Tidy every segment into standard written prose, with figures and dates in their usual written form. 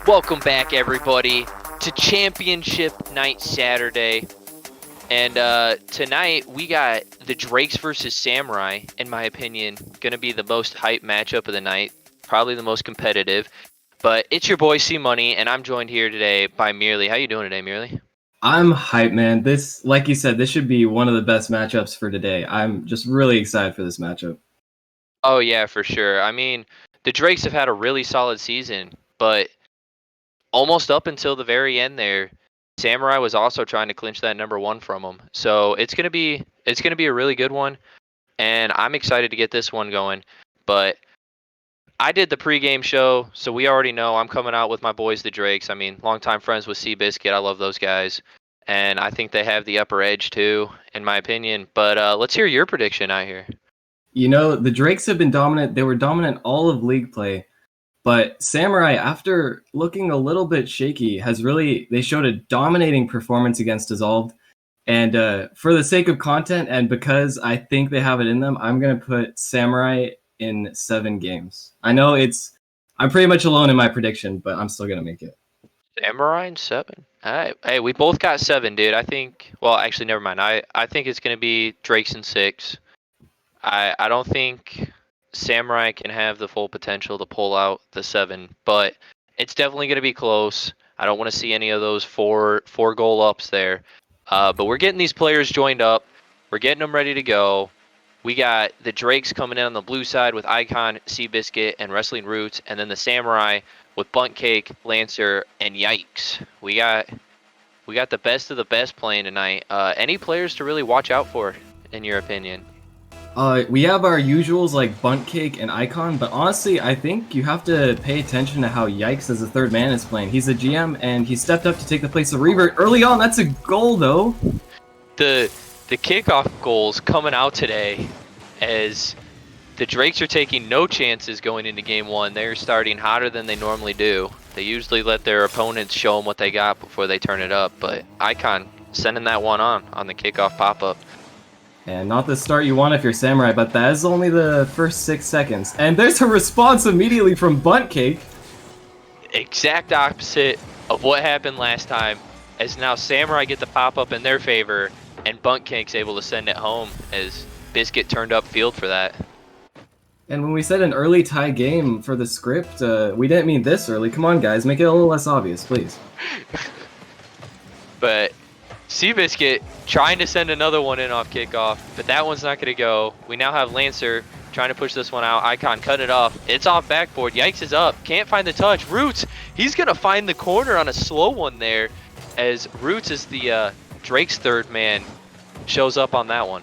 Welcome back, everybody, to Championship Night Saturday. And tonight we got the Drakes versus Samurai, in my opinion, going to be the most hype matchup of the night. Probably the most competitive. But it's your boy CMoney, and I'm joined here today by Merely. How you doing today, Merely? I'm hyped, man. This, like you said, this should be one of the best matchups for today. I'm just really excited for this matchup. Oh, yeah, for sure. I mean, the Drakes have had a really solid season, but almost up until the very end there, Samurai was also trying to clinch that number one from him. So it's gonna be a really good one, and I'm excited to get this one going. But I did the pregame show, so we already know I'm coming out with my boys, the Drakes. I mean, longtime friends with Seabiscuit. I love those guys, and I think they have the upper edge too, in my opinion. But let's hear your prediction out here. You know, the Drakes have been dominant. They were dominant all of league play, but Samurai, after looking a little bit shaky, they showed a dominating performance against Dissolved. And for the sake of content, and because I think they have it in them, I'm going to put Samurai in 7 games. I'm pretty much alone in my prediction, but I'm still going to make it. Samurai in 7. All right. Hey, we both got 7, dude. I think. Well, actually, never mind. I think it's gonna be Drakes in 6. I don't think Samurai can have the full potential to pull out the 7, but it's definitely gonna be close. I don't want to see any of those four goal ups there. But we're getting these players joined up. We're getting them ready to go. We got the Drakes coming in on the blue side with Icon, Seabiscuit, and Wrestling Roots, and then the Samurai with Bunt Cake, Lancer, and Yikes. We got the best of the best playing tonight. Any players to really watch out for, in your opinion? We have our usuals like Bunt Cake and Icon, but honestly, I think you have to pay attention to how Yikes as a third man is playing. He's a GM, and he stepped up to take the place of Revert early on. That's a goal, though. The kickoff goals coming out today as the Drakes are taking no chances going into game one. They're starting hotter than they normally do. They usually let their opponents show them what they got before they turn it up, but Icon sending that one on the kickoff pop-up. And not the start you want if you're Samurai, but that is only the first 6 seconds. And there's a response immediately from Bunt Cake. Exact opposite of what happened last time, as now Samurai get the pop-up in their favor, and Bunt Cake's able to send it home as Biscuit turned up field for that. And when we said an early tie game for the script, we didn't mean this early. Come on, guys, make it a little less obvious, please. But Seabiscuit trying to send another one in off kickoff, but that one's not going to go. We now have Lancer trying to push this one out. Icon cut it off. It's off backboard. Yikes is up. Can't find the touch. Roots, he's going to find the corner on a slow one there, as Roots is the Drake's third man, shows up on that one.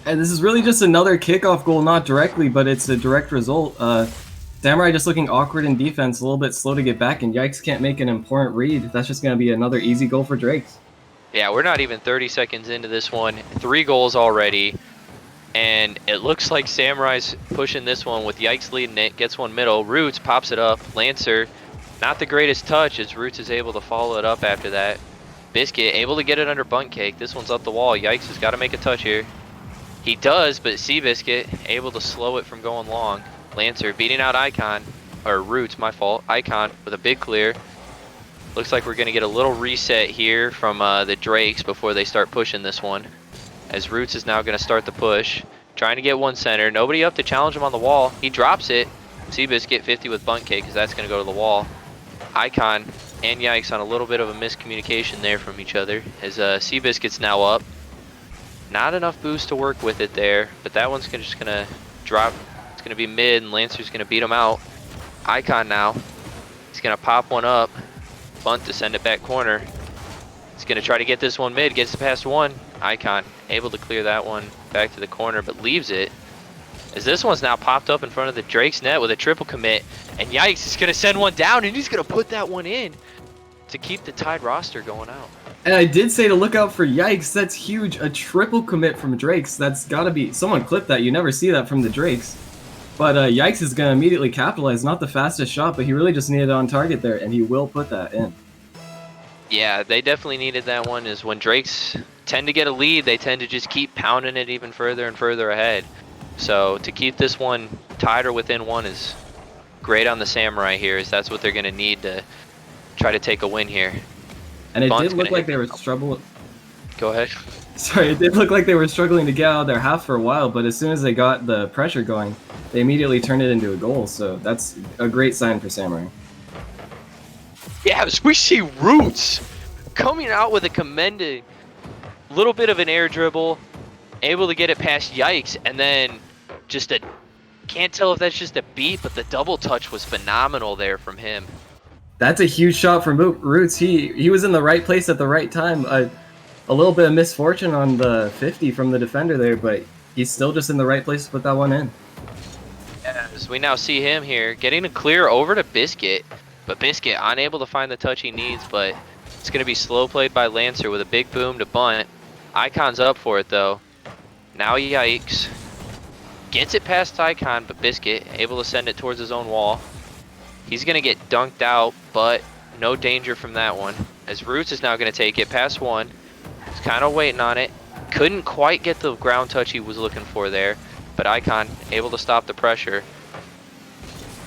And this is really just another kickoff goal, not directly, but it's a direct result. Samurai just looking awkward in defense, a little bit slow to get back, and Yikes can't make an important read. That's just going to be another easy goal for Drakes. Yeah, we're not even 30 seconds into this one. 3 goals already. And it looks like Samurai's pushing this one with Yikes leading it. Gets one middle. Roots pops it up. Lancer, not the greatest touch as Roots is able to follow it up after that. Biscuit able to get it under Bunt Cake. This one's up the wall. Yikes has got to make a touch here. He does, but Seabiscuit able to slow it from going long. Lancer beating out Icon, or Roots, my fault. Icon with a big clear. Looks like we're going to get a little reset here from the Drakes before they start pushing this one. As Roots is now going to start the push. Trying to get one center. Nobody up to challenge him on the wall. He drops it. Seabiscuit 50 with Bunt Cake because that's going to go to the wall. Icon and Yikes on a little bit of a miscommunication there from each other. As Seabiscuit's now up. Not enough boost to work with it there, but that one's just going to drop. It's going to be mid, and Lancer's going to beat him out. Icon now. He's going to pop one up. Bunt to send it back corner. He's going to try to get this one mid. Gets past one. Icon able to clear that one back to the corner, but leaves it. As this one's now popped up in front of the Drake's net with a triple commit. And Yikes is going to send one down, and he's going to put that one in to keep the tied roster going out. And I did say to look out for Yikes. That's huge. A triple commit from Drakes. That's got to be... Someone clip that. You never see that from the Drakes. But Yikes is going to immediately capitalize. Not the fastest shot, but he really just needed it on target there, and he will put that in. Yeah, they definitely needed that one. Is when Drakes tend to get a lead, they tend to just keep pounding it even further and further ahead. So to keep this one tied or within one is great on the Samurai here, as that's what they're going to need to try to take a win here. And it Bunt's did look gonna like hit they were me. struggling. Go ahead. Sorry, it did look like they were struggling to get out of their half for a while, but as soon as they got the pressure going, they immediately turned it into a goal. So that's a great sign for Samurai. Yeah, as we see Roots coming out with a commended little bit of an air dribble, able to get it past Yikes, and then just a, can't tell if that's just a beat, but the double touch was phenomenal there from him. That's a huge shot from Roots. He was in the right place at the right time. A little bit of misfortune on the 50 from the defender there, but he's still just in the right place to put that one in. As we now see him here, getting a clear over to Biscuit, but Biscuit unable to find the touch he needs, but it's going to be slow played by Lancer with a big boom to bunt. Icon's up for it though. Now Yikes. Gets it past Icon, but Biscuit able to send it towards his own wall. He's going to get dunked out, but no danger from that one. As Roots is now going to take it past one. He's kind of waiting on it. Couldn't quite get the ground touch he was looking for there, but Icon able to stop the pressure.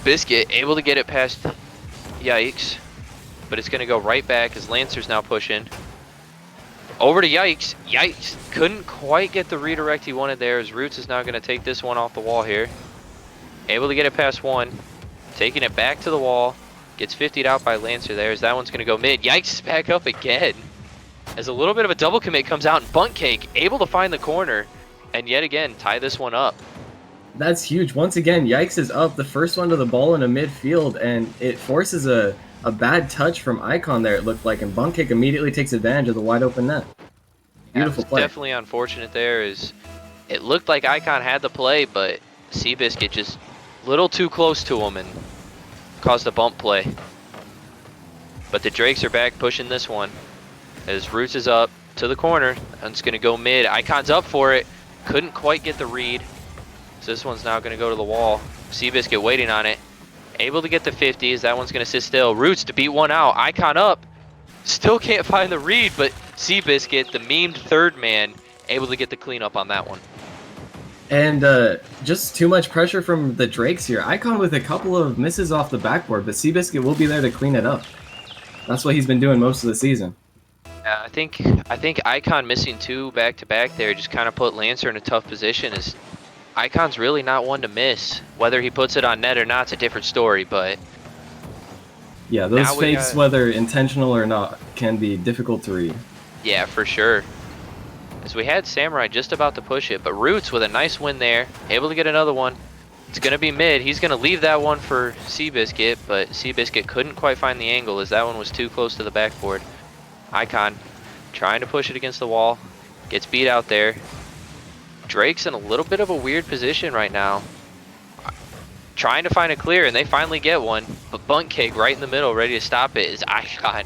Biscuit able to get it past Yikes, but it's going to go right back as Lancer's now pushing. Over to Yikes. Yikes couldn't quite get the redirect he wanted there as Roots is now going to take this one off the wall here. Able to get it past one. Taking it back to the wall. Gets 50'd out by Lancer there as that one's going to go mid. Yikes is back up again. As a little bit of a double commit comes out and Bunt Cake able to find the corner and yet again tie this one up. That's huge. Once again, Yikes is up. The first one to the ball in a midfield, and it forces a bad touch from Icon there, it looked like, and Bunt Cake immediately takes advantage of the wide open net. Beautiful play. Definitely unfortunate there. Is it looked like Icon had the play, but Seabiscuit just a little too close to him and caused a bump play. But the Drakes are back pushing this one as Roots is up to the corner and it's going to go mid. Icon's up for it. Couldn't quite get the read. So this one's now going to go to the wall. Seabiscuit waiting on it. Able to get the 50s. That one's going to sit still. Roots to beat one out. Icon up. Still can't find the read, but Seabiscuit, the memed third man, able to get the cleanup on that one. And just too much pressure from the Drakes here. Icon with a couple of misses off the backboard, but Seabiscuit will be there to clean it up. That's what he's been doing most of the season. I think Icon missing two back-to-back there just kind of put Lancer in a tough position. As Icon's really not one to miss. Whether he puts it on net or not, it's a different story, but... Yeah, those fakes, whether intentional or not, can be difficult to read. Yeah, for sure. As we had Samurai just about to push it, but Roots with a nice win there, able to get another one. It's going to be mid. He's going to leave that one for Seabiscuit, but Seabiscuit couldn't quite find the angle as that one was too close to the backboard. Icon trying to push it against the wall. Gets beat out there. Drake's in a little bit of a weird position right now. Trying to find a clear, and they finally get one. But Bunt Cake right in the middle, ready to stop it, as Icon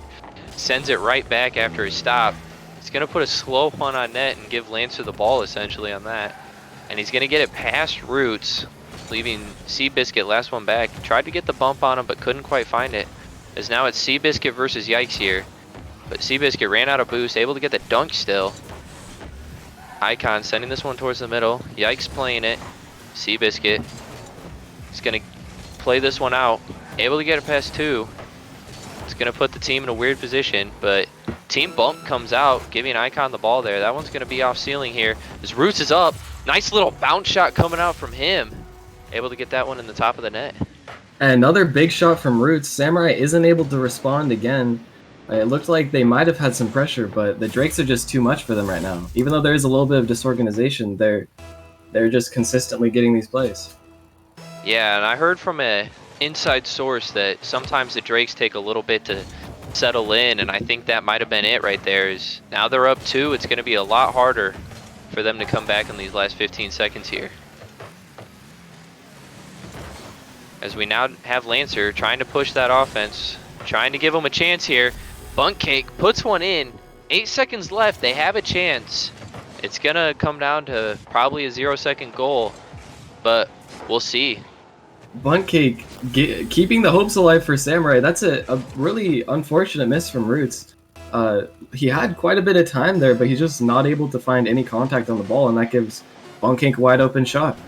sends it right back after his stop. He's going to put a slow punt on net and give Lancer the ball, essentially, on that. And he's going to get it past Roots, leaving Seabiscuit last one back. Tried to get the bump on him, but couldn't quite find it. As now it's Seabiscuit versus Yikes here. But Seabiscuit ran out of boost, able to get the dunk still. Icon sending this one towards the middle. Yikes playing it. Seabiscuit is going to play this one out. Able to get it past two. It's going to put the team in a weird position, but team bump comes out, giving Icon the ball there. That one's going to be off ceiling here. As Roots is up. Nice little bounce shot coming out from him. Able to get that one in the top of the net. Another big shot from Roots. Samurai isn't able to respond again. It looked like they might have had some pressure, but the Drakes are just too much for them right now. Even though there is a little bit of disorganization, they're just consistently getting these plays. Yeah, and I heard from an inside source that sometimes the Drakes take a little bit to settle in, and I think that might have been it right there. Is now they're up 2, it's going to be a lot harder for them to come back in these last 15 seconds here. As we now have Lancer trying to push that offense, trying to give them a chance here. Bunt Cake puts one in. 8 seconds left. They have a chance. It's going to come down to probably a 0-second goal, but we'll see. Bunt Cake keeping the hopes alive for Samurai. That's a really unfortunate miss from Roots. He had quite a bit of time there, but he's just not able to find any contact on the ball, and that gives Bunt Cake a wide open shot.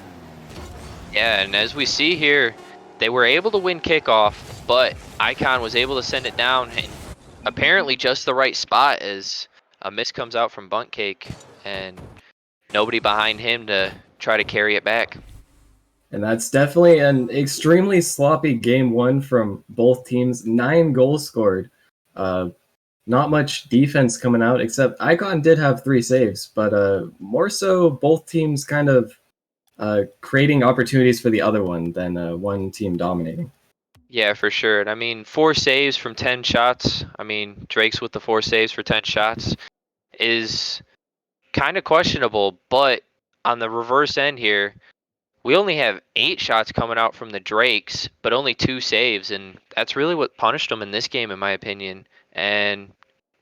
Yeah, and as we see here, They were able to win kickoff, but Icon was able to send it down, and apparently just the right spot as a miss comes out from Bunt Cake, and nobody behind him to try to carry it back. And that's definitely an extremely sloppy game one from both teams. 9 goals scored. Not much defense coming out, except Icon did have 3 saves, but more so both teams kind of creating opportunities for the other one than one team dominating. Yeah, for sure. And I mean, 4 saves from 10 shots. I mean, Drake's with the 4 saves for 10 shots is kind of questionable, but on the reverse end here, we only have 8 shots coming out from the Drakes, but only 2 saves, and that's really what punished them in this game, in my opinion. And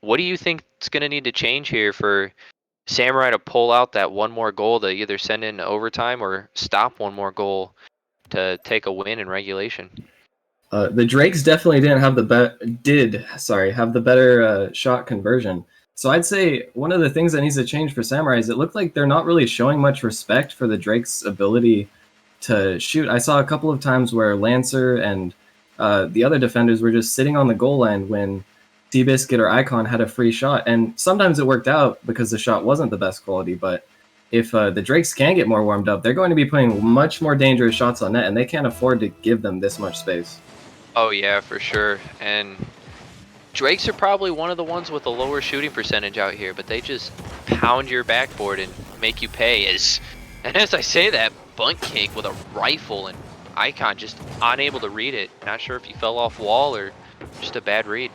what do you think is going to need to change here for Samurai to pull out that one more goal to either send in overtime or stop one more goal to take a win in regulation? The Drakes definitely didn't have have the better shot conversion. So I'd say one of the things that needs to change for Samurai is it looked like they're not really showing much respect for the Drakes' ability to shoot. I saw a couple of times where Lancer and the other defenders were just sitting on the goal line when Seabiscuit or Icon had a free shot, and sometimes it worked out because the shot wasn't the best quality, but if the Drakes can get more warmed up, they're going to be putting much more dangerous shots on net, and they can't afford to give them this much space. Oh yeah, for sure. And Drakes are probably one of the ones with a lower shooting percentage out here, but they just pound your backboard and make you pay. And as I say that, Bunt Cake with a rifle and Icon just unable to read it. Not sure if he fell off wall or just a bad read.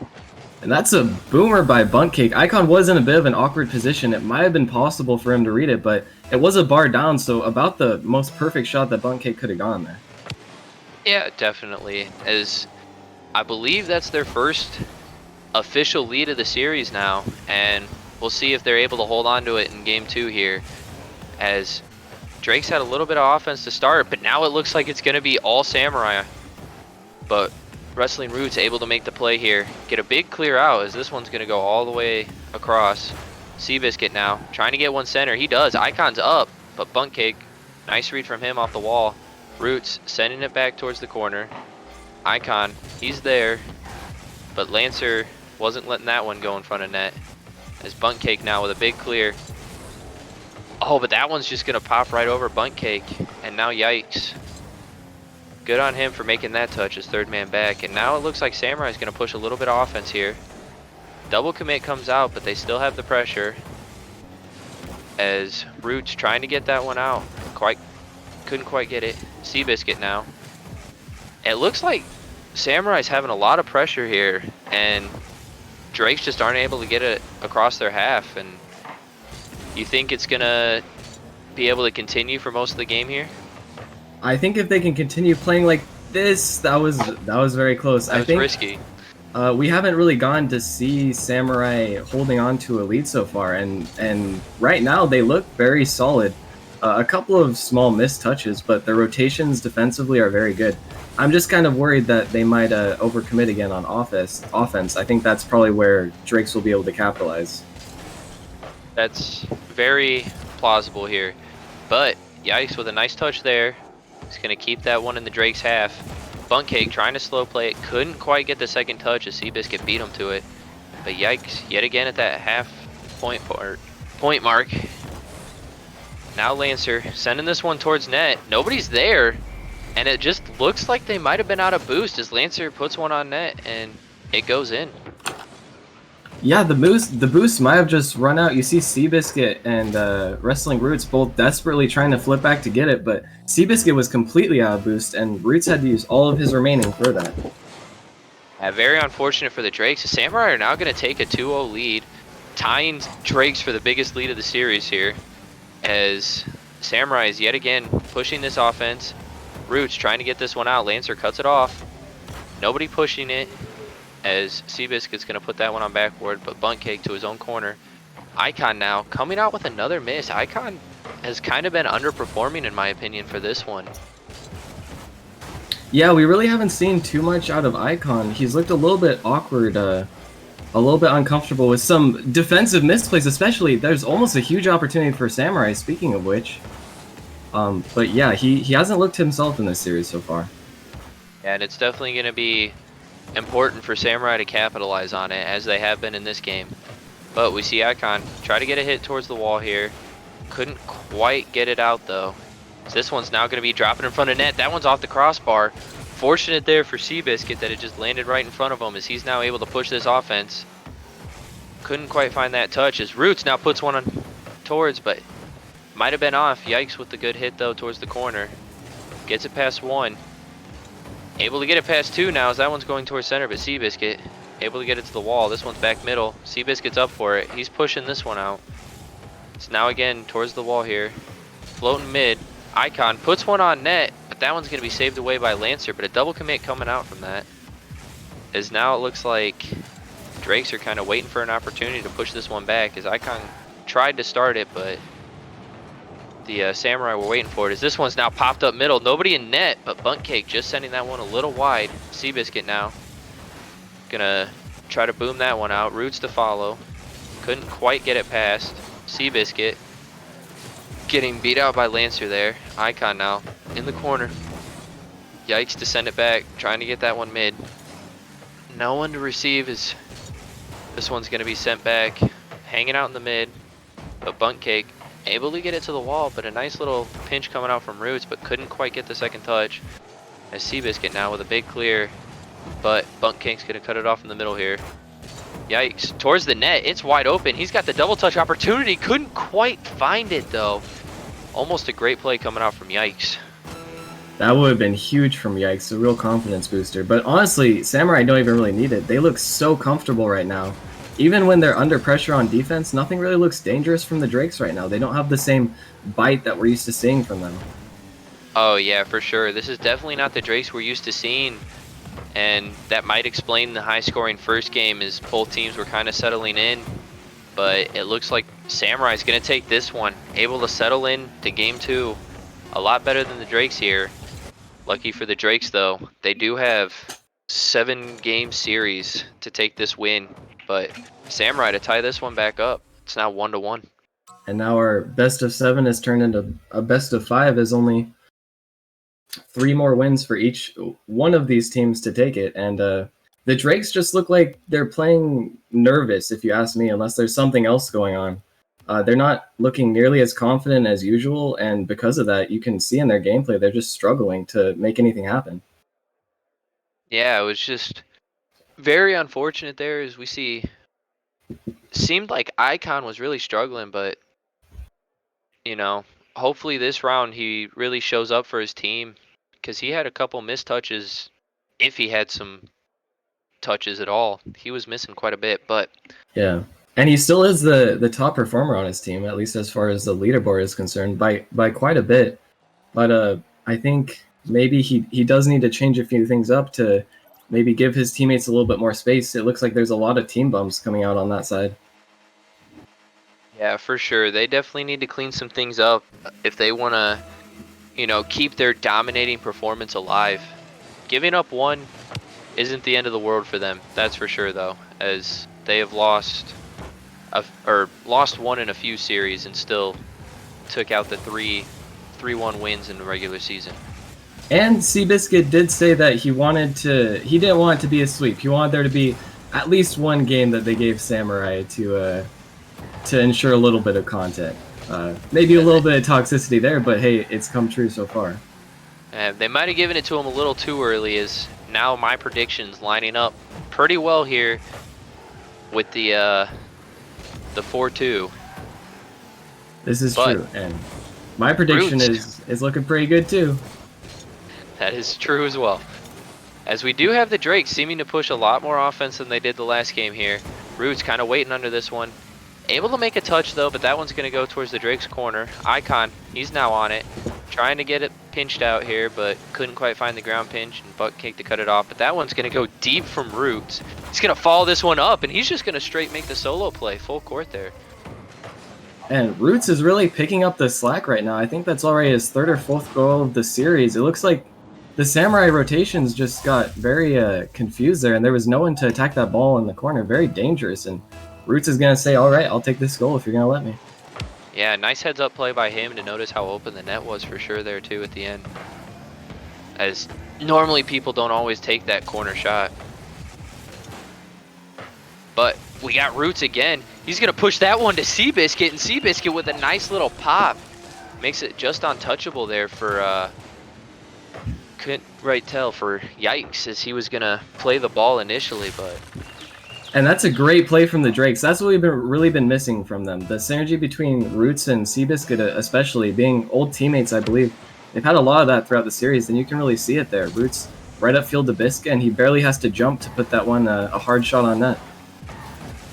And that's a boomer by Bunt Cake. Icon was in a bit of an awkward position. It might have been possible for him to read it, but it was a bar down, so about the most perfect shot that Bunt Cake could have gone there. Yeah, definitely. As I believe that's their first official lead of the series now, and we'll see if they're able to hold on to it in game 2 here, as Drake's had a little bit of offense to start, but now it looks like it's going to be all Samurai. But Wrestling Roots able to make the play here, get a big clear out, as this one's going to go all the way across. Seabiscuit now trying to get one center. He does. Icon's up, but Bunt Cake, nice read from him off the wall. Roots sending it back towards the corner. Icon, he's there, but Lancer wasn't letting that one go in front of net. As Bunt Cake now with a big clear. Oh, but that one's just gonna pop right over Bunt Cake, and now yikes. Good on him for making that touch as third man back, and now it looks like Samurai's gonna push a little bit of offense here. Double commit comes out, but they still have the pressure. As Roots trying to get that one out, couldn't quite get it. Seabiscuit now. It looks like Samurai's having a lot of pressure here, and Drakes just aren't able to get it across their half. And you think it's gonna be able to continue for most of the game here? I think if they can continue playing like this, that was very close. That was risky. We haven't really gone to see Samurai holding on to a lead so far, and right now they look very solid. A couple of small missed touches, but their rotations defensively are very good. I'm just kind of worried that they might overcommit again on offense. I think that's probably where Drakes will be able to capitalize. That's very plausible here. But yikes, with a nice touch there. He's going to keep that one in the Drake's half. Bunt Cake trying to slow play it. Couldn't quite get the second touch as Seabiscuit beat him to it. But yikes, yet again at that half point mark. Now Lancer sending this one towards net. Nobody's there. And it just looks like they might have been out of boost as Lancer puts one on net and it goes in. Yeah, the boost might have just run out. You see Seabiscuit and Wrestling Roots both desperately trying to flip back to get it, but Seabiscuit was completely out of boost, and Roots had to use all of his remaining for that. Very unfortunate for the Drakes. The Samurai are now going to take a 2-0 lead, tying Drakes for the biggest lead of the series here, as Samurai is yet again pushing this offense. Roots trying to get this one out. Lancer cuts it off. Nobody pushing it, as Seabiscuit's going to put that one on backboard, but Bunt Cake to his own corner. Icon now coming out with another miss. Icon has kind of been underperforming in my opinion for this one. Yeah, we really haven't seen too much out of Icon. He's looked a little bit awkward, a little bit uncomfortable with some defensive misplays, especially. There's almost a huge opportunity for Samurai, speaking of which. But yeah, he hasn't looked himself in this series so far. And it's definitely going to be important for Samurai to capitalize on it, as they have been in this game. But we see Icon try to get a hit towards the wall here. Couldn't quite get it out though. So this one's now going to be dropping in front of net. That one's off the crossbar. Fortunate there for Seabiscuit that it just landed right in front of him, as he's now able to push this offense. Couldn't quite find that touch as Roots now puts one on towards, but might have been off. Yikes with the good hit though towards the corner. Gets it past one. Able to get it past two now as that one's going towards center, but Seabiscuit able to get it to the wall. This one's back middle. Seabiscuit's up for it. He's pushing this one out. It's now again towards the wall here. Floating mid. Icon puts one on net, but that one's going to be saved away by Lancer, but a double commit coming out from that. As now it looks like Drakes are kind of waiting for an opportunity to push this one back, as Icon tried to start it, but the Samurai were waiting for it. As this one's now popped up middle. Nobody in net, but Buntcake just sending that one a little wide. Seabiscuit now gonna try to boom that one out. Roots to follow. Couldn't quite get it past. Seabiscuit getting beat out by Lancer there. Icon now in the corner. Yikes to send it back. Trying to get that one mid. No one to receive, as this one's gonna be sent back. Hanging out in the mid. But Buntcake able to get it to the wall, but a nice little pinch coming out from Roots, but couldn't quite get the second touch. As Seabiscuit now with a big clear, but Buntcake's gonna cut it off in the middle here. Yikes, towards the net, it's wide open. He's got the double touch opportunity, couldn't quite find it though. Almost a great play coming out from Yikes. That would have been huge from Yikes, a real confidence booster. But honestly, Samurai don't even really need it. They look so comfortable right now. Even when they're under pressure on defense, nothing really looks dangerous from the Drakes right now. They don't have the same bite that we're used to seeing from them. Oh yeah, for sure. This is definitely not the Drakes we're used to seeing. And that might explain the high scoring first game, as both teams were kind of settling in. But it looks like Samurai's going to take this one. Able to settle in to game two. A lot better than the Drakes here. Lucky for the Drakes though, they do have 7-game series to take this win. But Samurai to tie this one back up. It's now 1-1. And now our best of 7 has turned into a best of 5, as only 3 more wins for each one of these teams to take it. And the Drakes just look like they're playing nervous, if you ask me, unless there's something else going on. They're not looking nearly as confident as usual, and because of that, you can see in their gameplay they're just struggling to make anything happen. Yeah, it was just very unfortunate there, as we see. Seemed like Icon was really struggling, but you know, hopefully this round he really shows up for his team, because he had a couple missed touches. If he had some touches at all, he was missing quite a bit. But yeah, and he still is the top performer on his team, at least as far as the leaderboard is concerned, by quite a bit. But I think maybe he does need to change a few things up to maybe give his teammates a little bit more space. It looks like there's a lot of team bumps coming out on that side. yeah, for sure, they definitely need to clean some things up if they want to, you know, keep their dominating performance alive. Giving up one isn't the end of the world for them, that's for sure though, as they have lost one in a few series and still took out the 3-1 wins in the regular season. And Seabiscuit did say that he didn't want it to be a sweep. He wanted there to be at least one game that they gave Samurai to ensure a little bit of content. Maybe a little bit of toxicity there, but hey, it's come true so far. They might have given it to him a little too early, as now my predictions lining up pretty well here with the 4-2. This is true, and my prediction is looking pretty good too. That is true as well. As we do have the Drakes seeming to push a lot more offense than they did the last game here. Roots kind of waiting under this one. Able to make a touch though, but that one's going to go towards the Drakes corner. Icon, he's now on it. Trying to get it pinched out here, but couldn't quite find the ground pinch, and Buntcake to cut it off. But that one's going to go deep from Roots. He's going to follow this one up, and he's just going to straight make the solo play. Full court there. And Roots is really picking up the slack right now. I think that's already his 3rd or 4th goal of the series. It looks like the Samurai rotations just got very confused there, and there was no one to attack that ball in the corner. Very dangerous, and Roots is going to say, all right, I'll take this goal if you're going to let me. Yeah, nice heads-up play by him to notice how open the net was for sure there, too, at the end. As Normally people don't always take that corner shot. But we got Roots again. He's going to push that one to Seabiscuit, and Seabiscuit with a nice little pop. Makes it just untouchable there for, couldn't right tell for Yikes, as he was going to play the ball initially, but... And that's a great play from the Drakes. That's what we've really been missing from them. The synergy between Roots and Seabiscuit, especially, being old teammates, I believe. They've had a lot of that throughout the series, and you can really see it there. Roots right upfield to Biscuit, and he barely has to jump to put that one a hard shot on net.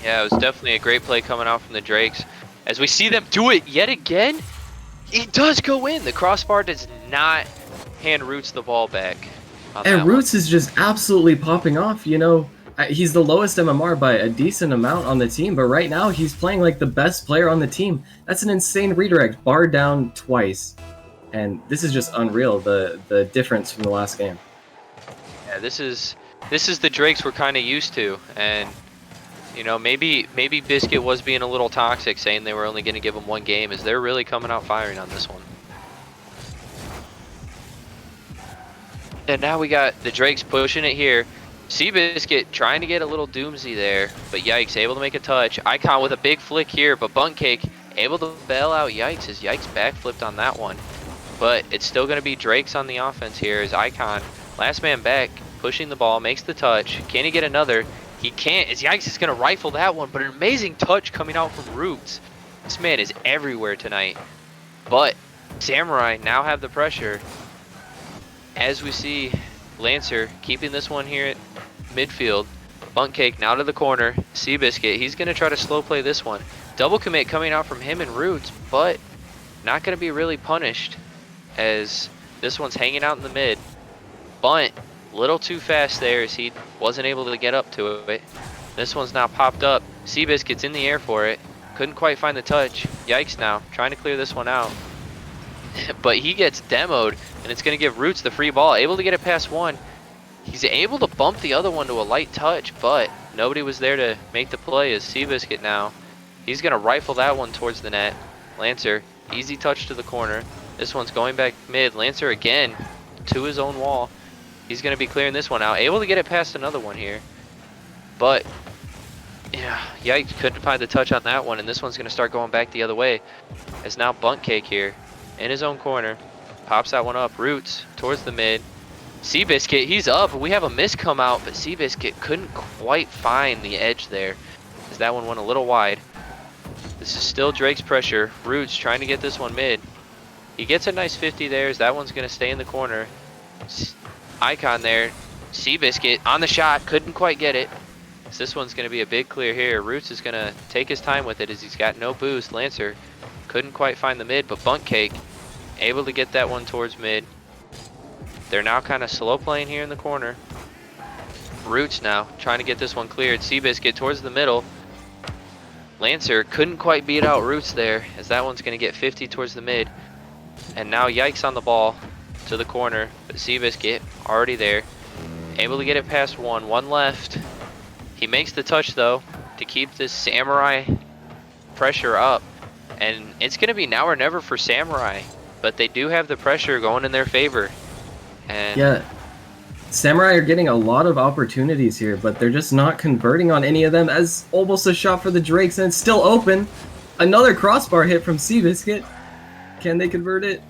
Yeah, it was definitely a great play coming out from the Drakes. As we see them do it yet again, it does go in. The crossbar does not hand Roots the ball back. And Roots is just absolutely popping off, you know. He's the lowest MMR by a decent amount on the team, but right now he's playing like the best player on the team. That's an insane redirect, bar down twice. And this is just unreal, the difference from the last game. Yeah, this is the Drakes we're kind of used to, and you know, maybe Biscuit was being a little toxic, saying they were only going to give him one game, as they're really coming out firing on this one. And now we got the Drakes pushing it here. Seabiscuit trying to get a little doomsy there, but Yikes able to make a touch. Icon with a big flick here, but Buntcake able to bail out Yikes, as Yikes backflipped on that one. But it's still going to be Drakes on the offense here, as Icon, last man back, pushing the ball, makes the touch. Can he get another? He can't, as Yikes is going to rifle that one, but an amazing touch coming out from Roots. This man is everywhere tonight. But Samurai now have the pressure. As we see Lancer keeping this one here at midfield. Buntcake now to the corner. Seabiscuit, he's going to try to slow play this one. Double commit coming out from him and Roots, but not going to be really punished, as this one's hanging out in the mid. Bunt, little too fast there, as he wasn't able to get up to it. This one's now popped up. Seabiscuit's in the air for it. Couldn't quite find the touch. Yikes now, trying to clear this one out. But he gets demoed, and it's going to give Roots the free ball. Able to get it past one. He's able to bump the other one to a light touch, but nobody was there to make the play, as Seabiscuit now. He's going to rifle that one towards the net. Lancer, easy touch to the corner. This one's going back mid. Lancer again to his own wall. He's going to be clearing this one out. Able to get it past another one here. But, yeah, Yikes couldn't find the touch on that one, and this one's going to start going back the other way. As now Buntcake here in his own corner. Pops that one up. Roots towards the mid. Seabiscuit, he's up. We have a miss come out, but Seabiscuit couldn't quite find the edge there, as that one went a little wide. This is still Drake's pressure. Roots trying to get this one mid. He gets a nice 50 there, as that one's going to stay in the corner. Icon there. Seabiscuit on the shot, couldn't quite get it. So this one's going to be a big clear here. Roots is going to take his time with it, as he's got no boost. Lancer couldn't quite find the mid, but Buntcake able to get that one towards mid. They're now kind of slow playing here in the corner. Roots now trying to get this one cleared. Seabiscuit towards the middle. Lancer couldn't quite beat out Roots there, as that one's going to get 50 towards the mid. And now Yikes on the ball to the corner, but Seabiscuit already there. Able to get it past one left. He makes the touch though to keep this Samurai pressure up. And it's going to be now or never for Samurai, but they do have the pressure going in their favor. And yeah, Samurai are getting a lot of opportunities here, but they're just not converting on any of them, as almost a shot for the Drakes, and it's still open. Another crossbar hit from Seabiscuit. Can they convert it?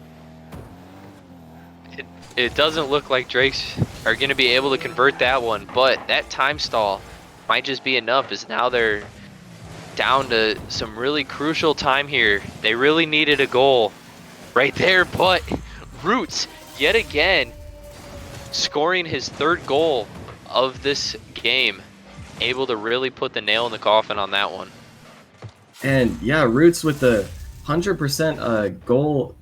It doesn't look like Drakes are going to be able to convert that one, but that time stall might just be enough, as now they're down to some really crucial time here. They really needed a goal right there, but Roots yet again scoring his third goal of this game, able to really put the nail in the coffin on that one. And yeah, Roots with the 100% goal,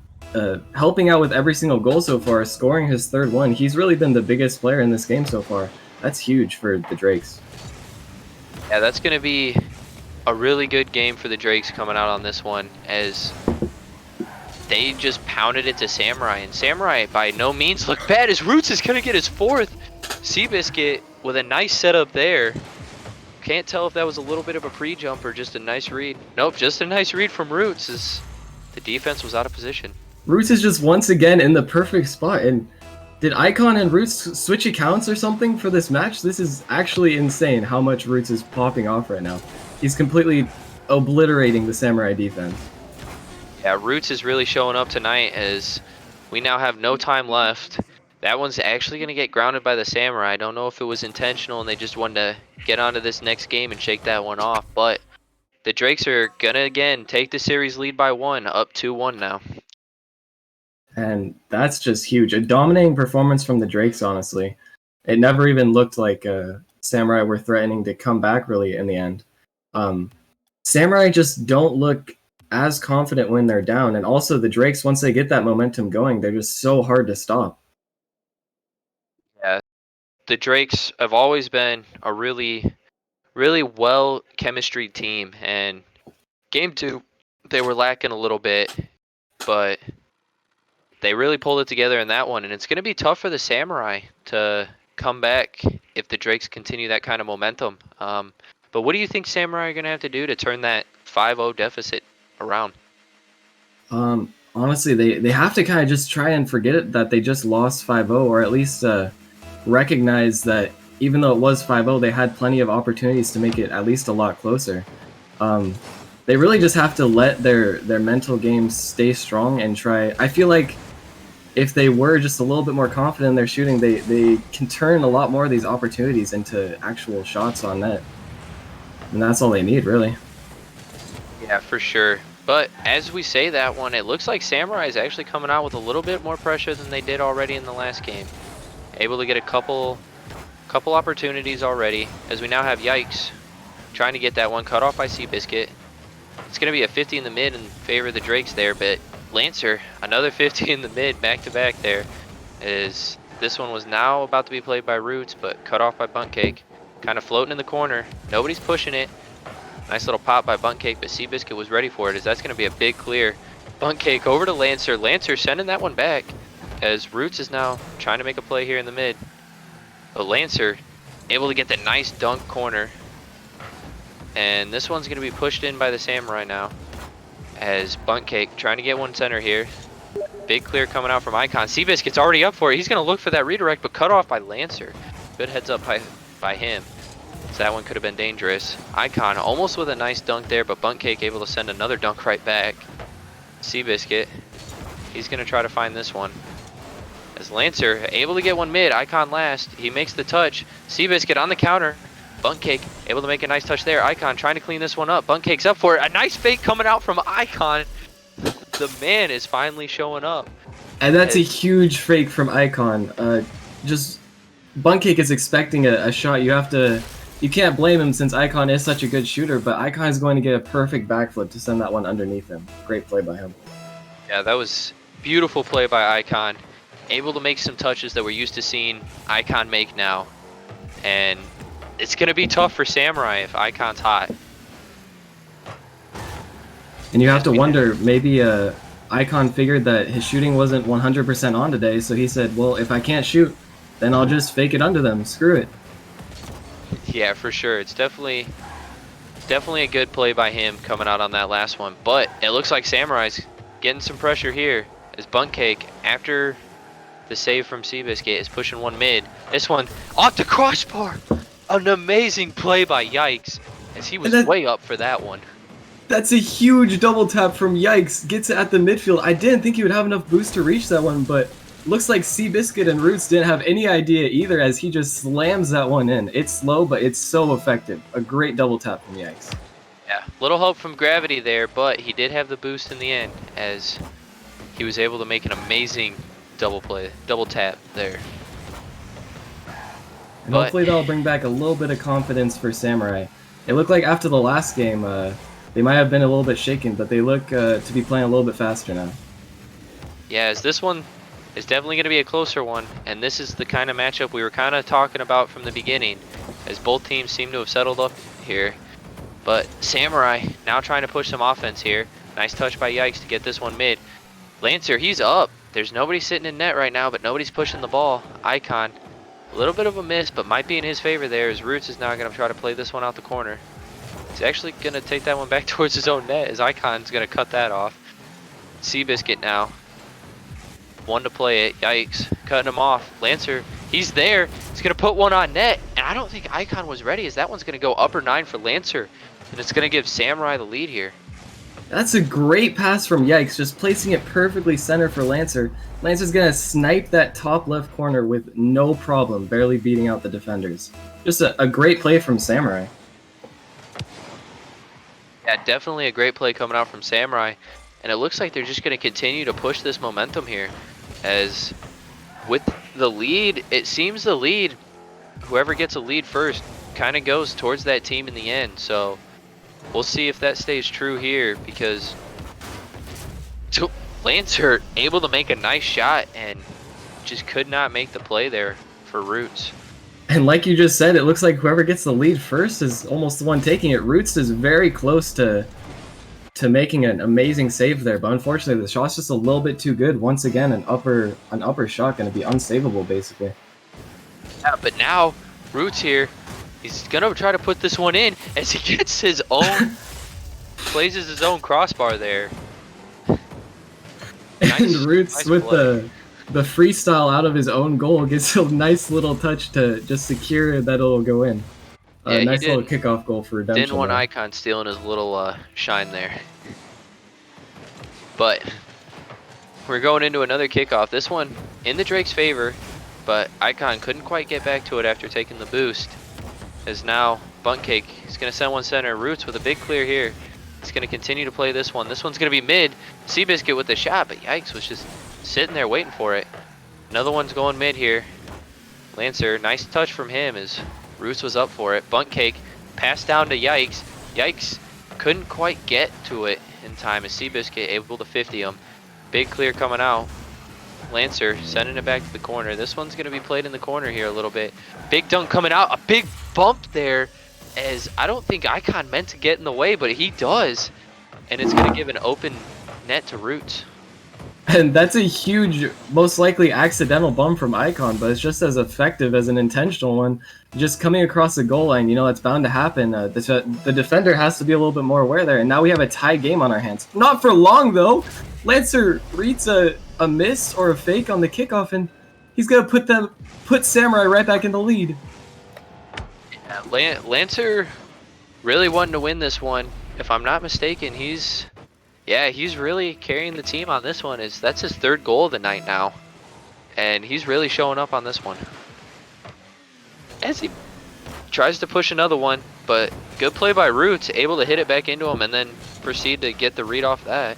helping out with every single goal so far, scoring his third one. He's really been the biggest player in this game so far. That's huge for the Drakes. Yeah, that's going to be a really good game for the Drakes coming out on this one, as they just pounded it to Samurai, and Samurai by no means look bad, as Roots is going to get his fourth. Seabiscuit with a nice setup there. Can't tell if that was a little bit of a pre-jump or just a nice read. Nope, just a nice read from Roots, as the defense was out of position. Roots is just once again in the perfect spot, and Did Icon and Roots switch accounts or something for this match? This is actually insane how much Roots is popping off right now. He's completely obliterating the Samurai defense. Yeah, Roots is really showing up tonight as we now have no time left. That one's actually going to get grounded by the Samurai. I don't know if it was intentional and they just wanted to get onto this next game and shake that one off, but the Drakes are going to, again, take the series lead by 1, up 2-1 now. And that's just huge. A dominating performance from the Drakes, honestly. It never even looked like Samurai were threatening to come back really in the end. Samurai just don't look as confident when they're down. And also the Drakes, once they get that momentum going, they're just so hard to stop. Yeah, the Drakes have always been a really well chemistry team, and game 2 they were lacking a little bit, but they really pulled it together in that one, and it's going to be tough for the Samurai to come back if the Drakes continue that kind of momentum. But what do you think Samurai are going to have to do to turn that 5-0 deficit around? Honestly, they have to kind of just try and forget it that they just lost 5-0, or at least recognize that even though it was 5-0, they had plenty of opportunities to make it at least a lot closer. They really just have to let their mental games stay strong and try. I feel like if they were just a little bit more confident in their shooting, they can turn a lot more of these opportunities into actual shots on net. And that's all they need, really. Yeah, for sure. But as we say that one, it looks like Samurai is actually coming out with a little bit more pressure than they did already in the last game. Able to get a couple opportunities already, as we now have Yikes trying to get that one cut off by Seabiscuit. It's going to be a 50 in the mid in favor of the Drakes there, but Lancer, another 50 in the mid back-to-back there, is this one was now about to be played by Roots, but cut off by Buntcake. Kind of floating in the corner. Nobody's pushing it. Nice little pop by Buntcake, but Seabiscuit was ready for it, as that's going to be a big clear. Buntcake over to Lancer. Lancer sending that one back, as Roots is now trying to make a play here in the mid. But Lancer able to get the nice dunk corner. And this one's going to be pushed in by the Samurai now, as Buntcake trying to get one center here. Big clear coming out from Icon. Seabiscuit's already up for it. He's going to look for that redirect, but cut off by Lancer. Good heads up by him. So that one could have been dangerous. Icon almost with a nice dunk there, but Buntcake able to send another dunk right back. Seabiscuit, he's going to try to find this one. As Lancer able to get one mid, Icon last. He makes the touch. Seabiscuit on the counter. Buntcake able to make a nice touch there. Icon trying to clean this one up. Buntcake's up for it. A nice fake coming out from Icon. The man is finally showing up. And that's a huge fake from Icon. Just Buntcake is expecting a shot. You can't blame him since Icon is such a good shooter, but Icon is going to get a perfect backflip to send that one underneath him. Great play by him. Yeah, that was beautiful play by Icon. Able to make some touches that we're used to seeing Icon make now. And it's going to be tough for Samurai if Icon's hot. And you have to wonder, maybe Icon figured that his shooting wasn't 100% on today, so he said, well, if I can't shoot, then I'll just fake it under them. Screw it. Yeah, for sure. It's definitely a good play by him coming out on that last one. But it looks like Samurai's getting some pressure here, as Buntcake, after the save from Seabiscuit, is pushing one mid. This one off the crossbar. An amazing play by Yikes, as he was way up for that one. That's a huge double tap from Yikes. Gets it at the midfield. I didn't think he would have enough boost to reach that one, but looks like Seabiscuit and Roots didn't have any idea either, as he just slams that one in. It's slow, but it's so effective. A great double tap from Yikes. Yeah, little help from Gravity there, but he did have the boost in the end, as he was able to make an amazing double tap there. And hopefully that'll bring back a little bit of confidence for Samurai. It looked like after the last game, they might have been a little bit shaken, but they look to be playing a little bit faster now. Yeah, as this one is definitely going to be a closer one, and this is the kind of matchup we were kind of talking about from the beginning, as both teams seem to have settled up here. But Samurai now trying to push some offense here. Nice touch by Yikes to get this one mid. Lancer, he's up. There's nobody sitting in net right now, but nobody's pushing the ball. Icon, a little bit of a miss, but might be in his favor there, as Roots is now going to try to play this one out the corner. He's actually going to take that one back towards his own net, as Icon's going to cut that off. Seabiscuit now one to play it. Yikes, cutting him off. Lancer, he's there. He's going to put one on net. And I don't think Icon was ready, as that one's going to go upper 9 for Lancer. And it's going to give Samurai the lead here. That's a great pass from Yikes, just placing it perfectly center for Lancer. Lancer's going to snipe that top left corner with no problem, barely beating out the defenders. Just a great play from Samurai. Yeah, definitely a great play coming out from Samurai. And it looks like they're just going to continue to push this momentum here. As with the lead, it seems the lead, whoever gets a lead first, kind of goes towards that team in the end. So we'll see if that stays true here, because Lancer able to make a nice shot and just could not make the play there for Roots. And like you just said, it looks like whoever gets the lead first is almost the one taking it. Roots is very close to making an amazing save there, but unfortunately the shot's just a little bit too good. Once again, an upper shot going to be unsavable, basically. Yeah, but now Roots here, he's going to try to put this one in as he gets his own, places his own crossbar there. And Roots with the freestyle out of his own goal gets a nice little touch to just secure that it'll go in. Yeah, nice little kickoff goal for Redemption. Didn't want Icon stealing his little shine there. But we're going into another kickoff. This one in the Drake's favor, but Icon couldn't quite get back to it after taking the boost. As now Buntcake is going to send one center. Roots with a big clear here. He's going to continue to play this one. This one's going to be mid. Seabiscuit with the shot, but Yikes was just sitting there waiting for it. Another one's going mid here. Lancer, nice touch from him as Roots was up for it. Buntcake passed down to Yikes. Yikes couldn't quite get to it in time as Seabiscuit able to 50 him. Big clear coming out. Lancer sending it back to the corner. This one's going to be played in the corner here a little bit. Big dunk coming out. A big bump there, as I don't think Icon meant to get in the way, but he does. And it's going to give an open net to Roots. And that's a huge, most likely accidental bump from Icon, but it's just as effective as an intentional one. Just coming across the goal line, that's bound to happen. The defender has to be a little bit more aware there, and now we have a tie game on our hands. Not for long, though. Lancer reads a miss or a fake on the kickoff, and he's going to put Samurai right back in the lead. Yeah, Lancer really wanting to win this one. If I'm not mistaken, he's really carrying the team on this one. That's his third goal of the night now. And he's really showing up on this one. As he tries to push another one, but good play by Roots, able to hit it back into him and then proceed to get the read off that.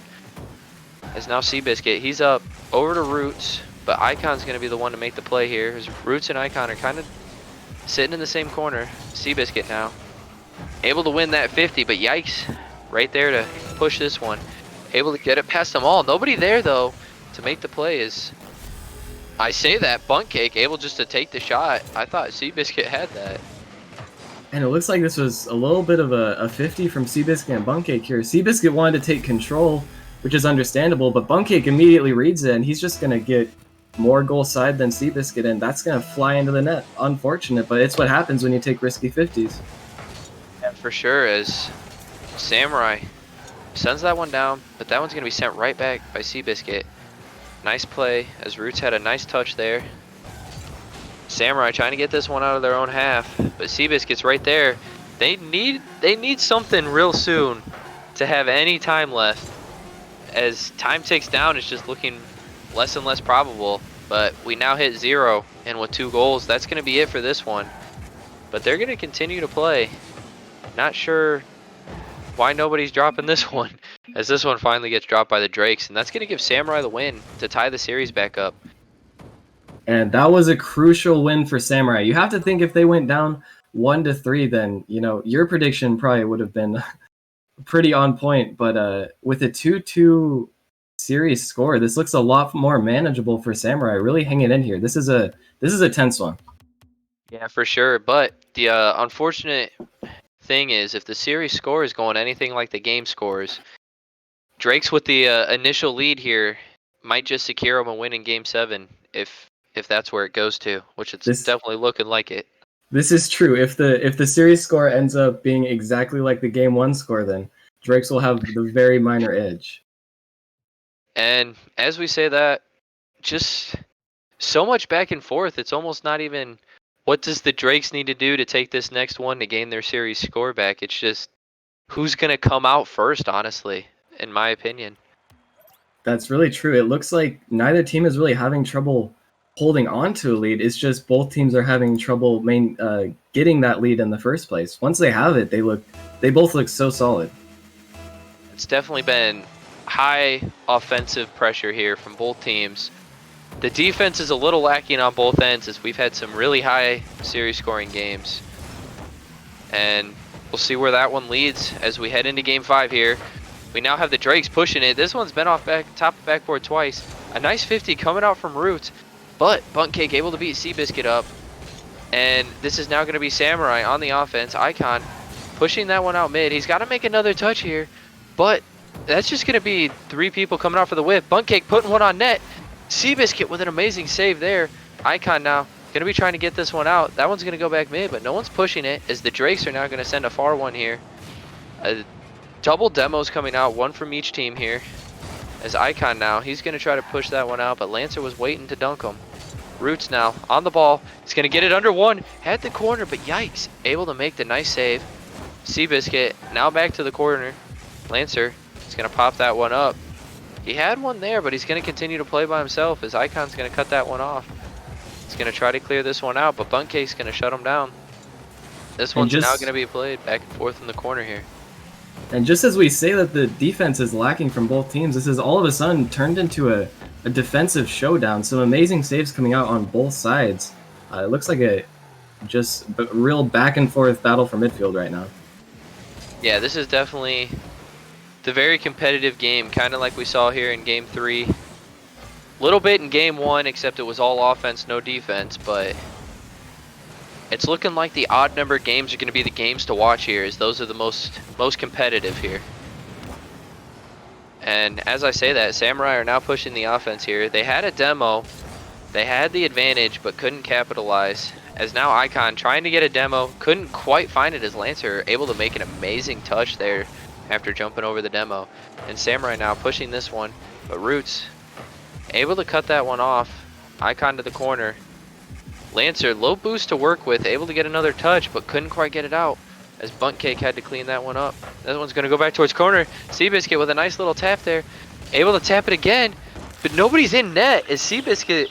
As now Seabiscuit, he's up over to Roots, but Icon's going to be the one to make the play here. As Roots and Icon are kind of sitting in the same corner. Seabiscuit now able to win that 50, but Yikes right there to push this one. Able to get it past them all. Nobody there, though, to make the play. Is I say that, Buntcake able just to take the shot. I thought Seabiscuit had that. And it looks like this was a little bit of a 50 from Seabiscuit and Buntcake here. Seabiscuit wanted to take control, which is understandable, but Buntcake immediately reads it, and he's just going to get more goal side than Seabiscuit, and that's going to fly into the net. Unfortunate, but it's what happens when you take risky 50s. Yeah, for sure, as Samurai sends that one down, but that one's going to be sent right back by Seabiscuit. Nice play, as Roots had a nice touch there. Samurai trying to get this one out of their own half, but Seabiscuit's right there. They need something real soon to have any time left. As time ticks down, it's just looking less and less probable. But we now hit 0, and with 2 goals, that's going to be it for this one. But they're going to continue to play. Not sure why nobody's dropping this one, as this one finally gets dropped by the Drakes, and that's going to give Samurai the win to tie the series back up. And that was a crucial win for Samurai. You have to think if they went down 1-3, then your prediction probably would have been pretty on point. But with a 2-2 series score, this looks a lot more manageable for Samurai. Really hanging in here. This is a tense one. Yeah, for sure. But the unfortunate thing is, if the series score is going anything like the game scores, Drake's with the initial lead here might just secure him a win in Game 7 if that's where it goes to, which it's definitely looking like it. This is true. If the series score ends up being exactly like the Game 1 score, then Drake's will have the very minor edge. And as we say that, just so much back and forth. It's almost not even what does the Drakes need to do to take this next one to gain their series score back. It's just who's going to come out first, honestly, in my opinion. That's really true. It looks like neither team is really having trouble holding on to a lead. It's just both teams are having trouble getting that lead in the first place. Once they have it, they both look so solid. It's definitely been high offensive pressure here from both teams. The defense is a little lacking on both ends as we've had some really high series scoring games. And we'll see where that one leads as we head into game 5 here. We now have the Drakes pushing it. This one's been off top of backboard twice. A nice 50 coming out from Roots, but Buntcake able to beat Seabiscuit up. And this is now going to be Samurai on the offense. Icon pushing that one out mid. He's got to make another touch here, but that's just going to be 3 people coming out for the whip. Buntcake putting one on net. Seabiscuit with an amazing save there. Icon now going to be trying to get this one out. That one's going to go back mid, but no one's pushing it as the Drakes are now going to send a far one here. Double demos coming out, one from each team here. As Icon now, he's going to try to push that one out, but Lancer was waiting to dunk him. Roots now on the ball. He's going to get it under one. Had the corner, but yikes. Able to make the nice save. Seabiscuit now back to the corner. Lancer is going to pop that one up. He had one there, but he's going to continue to play by himself as Icon's going to cut that one off. He's going to try to clear this one out, but Buntcake's going to shut him down. This one's now going to be played back and forth in the corner here. And just as we say that the defense is lacking from both teams, this is all of a sudden turned into a defensive showdown. Some amazing saves coming out on both sides. It looks like a real back and forth battle for midfield right now. Yeah, this is definitely the very competitive game, kind of like we saw here in game 3. Little bit in game 1, except it was all offense, no defense, but it's looking like the odd number games are going to be the games to watch here, as those are the most competitive here. And as I say that, Samurai are now pushing the offense here. They had a demo, they had the advantage, but couldn't capitalize. As now Icon trying to get a demo, couldn't quite find it as Lancer able to make an amazing touch there after jumping over the demo. And Samurai now pushing this one, but Roots able to cut that one off. Icon to the corner. Lancer, low boost to work with, able to get another touch, but couldn't quite get it out as Buntcake had to clean that one up. That one's going to go back towards corner. Seabiscuit with a nice little tap there. Able to tap it again, but nobody's in net as Seabiscuit,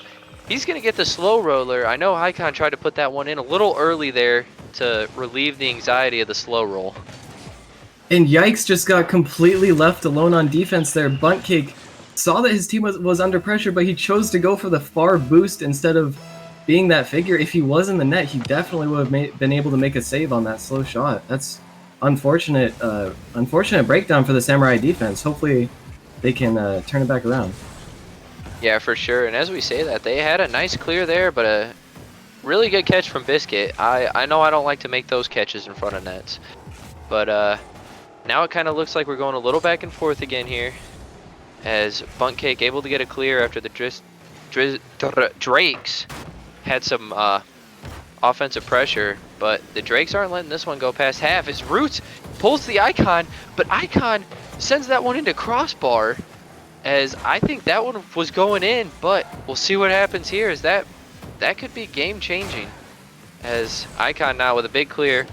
he's going to get the slow roller. I know Icon tried to put that one in a little early there to relieve the anxiety of the slow roll. And Yikes just got completely left alone on defense there. Buntcake saw that his team was under pressure, but he chose to go for the far boost instead of being that figure. If he was in the net, he definitely would have been able to make a save on that slow shot. That's unfortunate breakdown for the Samurai defense. Hopefully they can turn it back around. Yeah, for sure. And as we say that, they had a nice clear there, but a really good catch from Biscuit. I know I don't like to make those catches in front of nets, but now it kind of looks like we're going a little back and forth again here as Buntcake able to get a clear after the Drakes had some offensive pressure, but the Drakes aren't letting this one go past half as Roots pulls the Icon, but Icon sends that one into crossbar as I think that one was going in, but we'll see what happens here as that could be game changing as Icon now with a big clear.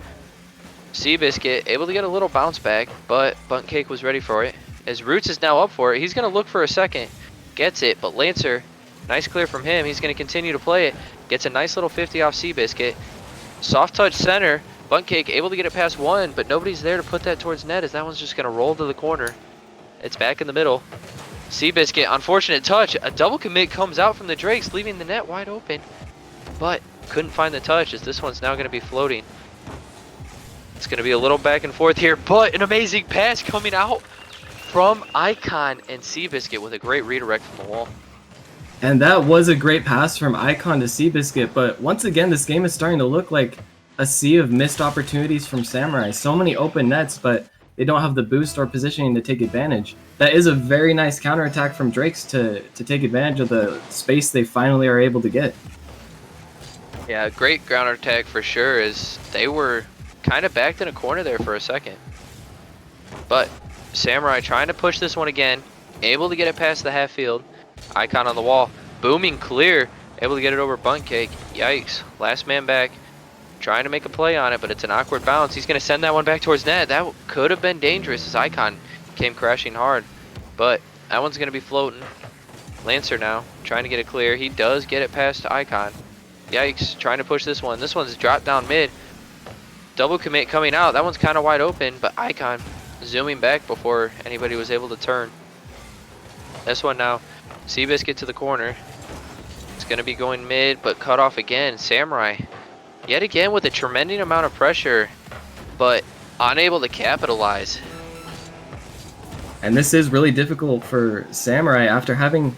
Seabiscuit able to get a little bounce back, but Buntcake was ready for it as Roots is now up for it. He's going to look for a second, gets it, but Lancer, nice clear from him. He's going to continue to play it. Gets a nice little 50 off Seabiscuit. Soft touch center. Buntcake able to get it past one, but nobody's there to put that towards net as that one's just going to roll to the corner. It's back in the middle. Seabiscuit, unfortunate touch. A double commit comes out from the Drakes, leaving the net wide open, but couldn't find the touch as this one's now going to be floating. It's going to be a little back and forth here, but an amazing pass coming out from Icon and Seabiscuit with a great redirect from the wall. And that was a great pass from Icon to Seabiscuit, but once again, this game is starting to look like a sea of missed opportunities from Samurai. So many open nets, but they don't have the boost or positioning to take advantage. That is a very nice counterattack from Drakes to take advantage of the space they finally are able to get. Yeah, great counterattack for sure, as they were kind of backed in a corner there for a second. But Samurai trying to push this one again, able to get it past the half field. Icon on the wall. booming clear, able to get it over Bunt Cake. Yikes, last man back, trying to make a play on it, but it's an awkward bounce. He's gonna send that one back towards net. That could have been dangerous as Icon came crashing hard, but that one's gonna be floating. Lancer now, trying to get it clear. He does get it past Icon. Yikes, trying to push this one. This one's dropped down mid. Double commit coming out. That one's kind of wide open, but Icon zooming back before anybody was able to turn. This one now, Seabiscuit to the corner. It's gonna be going mid, but cut off again. Samurai, yet again with a tremendous amount of pressure, but unable to capitalize. And this is really difficult for Samurai after having